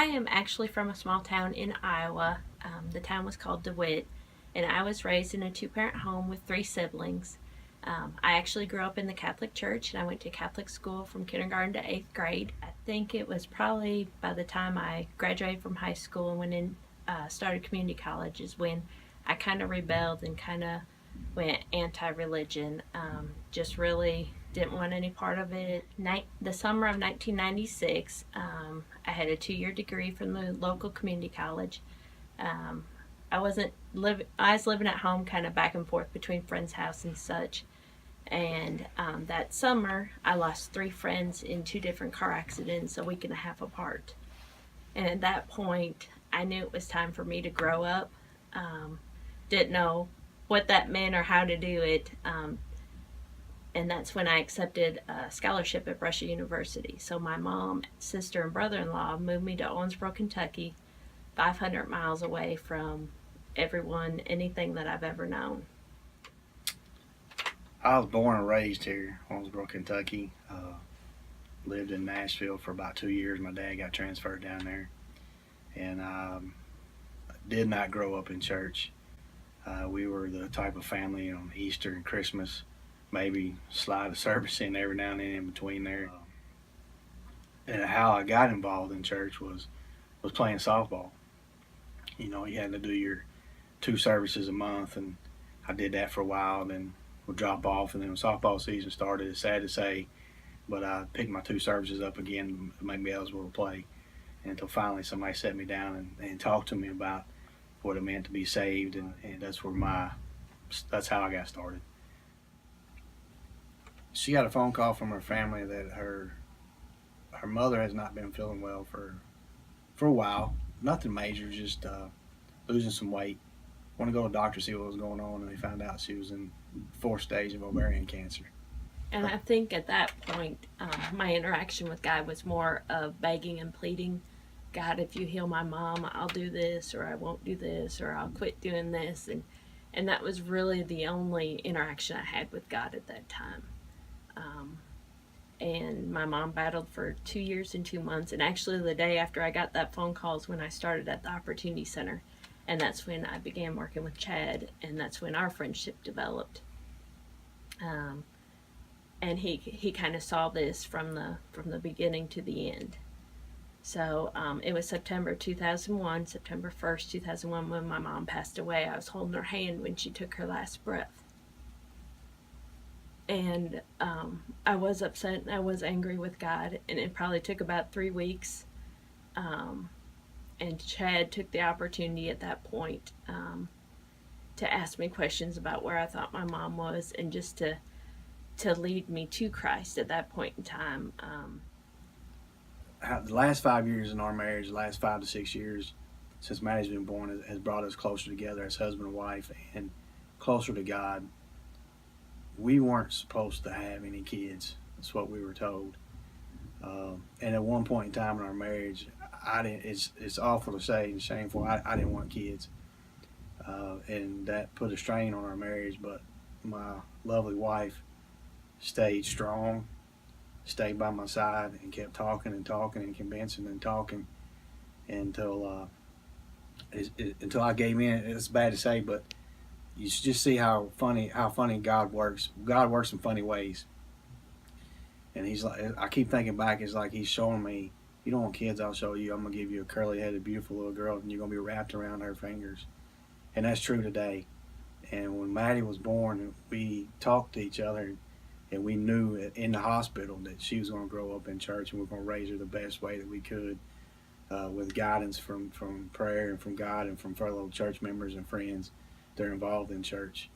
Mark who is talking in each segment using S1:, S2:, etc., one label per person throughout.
S1: I am actually from a small town in Iowa. The town was called DeWitt, and I was raised in a two-parent home with three siblings. I actually grew up in the Catholic Church, and I went to Catholic school from kindergarten to eighth grade. I think it was probably by the time I graduated from high school and went in, started community college, is when I kind of rebelled and kind of went anti-religion. Just really didn't want any part of it. The summer of 1996, I had a 2-year degree from the local community college. Um, I was living at home, kind of back and forth between friends' house and such. And that summer, I lost 3 friends in 2 different car accidents a week and a half apart. And at that point, I knew it was time for me to grow up. Um, didn't know what that meant or how to do it. And that's when I accepted a scholarship at Russia University. So my mom, sister, and brother-in-law moved me to Owensboro, Kentucky, 500 miles away from everyone, anything that I've ever known.
S2: I was born and raised here, Owensboro, Kentucky. Lived in Nashville for about 2 years. My dad got transferred down there, and did not grow up in church. We were the type of family on Easter and Christmas, maybe slide a service in every now and then in between there. And how I got involved in church was playing softball. You know, you had to do your 2 services a month, and I did that for a while. And then would drop off, and then when softball season started, it's sad to say, but I picked my 2 services up again to make me eligible to play. And until finally somebody sat me down and talked to me about what it meant to be saved, and that's how I got started. She got a phone call from her family that her mother has not been feeling well for a while. Nothing major, just losing some weight. Want to go to the doctor, see what was going on, and they found out she was in 4th stage of ovarian cancer.
S1: And I think at that point, my interaction with God was more of begging and pleading. God, if you heal my mom, I'll do this, or I won't do this, or I'll quit doing this. And that was really the only interaction I had with God at that time. Um, and my mom battled for 2 years and 2 months. And actually, the day after I got that phone call is when I started at the Opportunity Center. And that's when I began working with Chad, and that's when our friendship developed. Um, and he kind of saw this from the beginning to the end. So it was September 2001, September 1st, 2001, when my mom passed away. I was holding her hand when she took her last breath. And I was upset and I was angry with God, and it probably took about 3 weeks. Um, and Chad took the opportunity at that point to ask me questions about where I thought my mom was, and just to lead me to Christ at that point in time.
S2: The last 5 years in our marriage, the last 5 to 6 years since Maddie's been born, has brought us closer together as husband and wife, and closer to God. We weren't supposed to have any kids. That's what we were told. And at one point in time in our marriage, I didn't. It's awful to say and shameful. I didn't want kids, and that put a strain on our marriage. But my lovely wife stayed strong, stayed by my side, and kept talking and talking and convincing and talking until until I gave in. It's bad to say, but you just see how funny God works. God works in funny ways. And he's like, I keep thinking back, it's like he's showing me, you don't want kids, I'll show you. I'm going to give you a curly-headed, beautiful little girl, and you're going to be wrapped around her fingers. And that's true today. And when Maddie was born, we talked to each other, and we knew in the hospital that she was going to grow up in church, and we are going to raise her the best way that we could, with guidance from prayer and from God and from fellow church members and friends that are involved in church.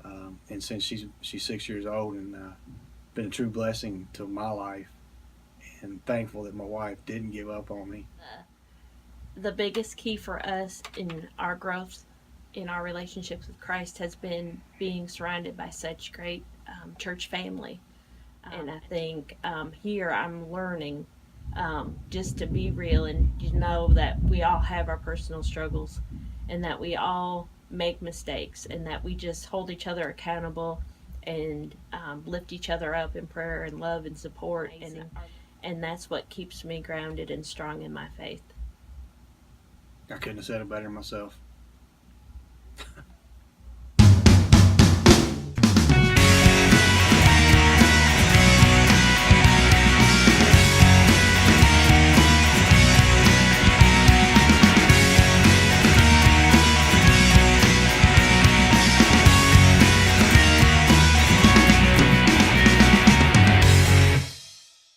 S2: And since she's 6 years old, and been a true blessing to my life, and thankful that my wife didn't give up on me.
S1: The biggest key for us in our growth in our relationships with Christ has been being surrounded by such great church family. And I think here I'm learning just to be real and know that we all have our personal struggles, and that we all make mistakes, and that we just hold each other accountable and lift each other up in prayer and love and support, and that's what keeps me grounded and strong in my faith.
S2: I couldn't have said it better myself.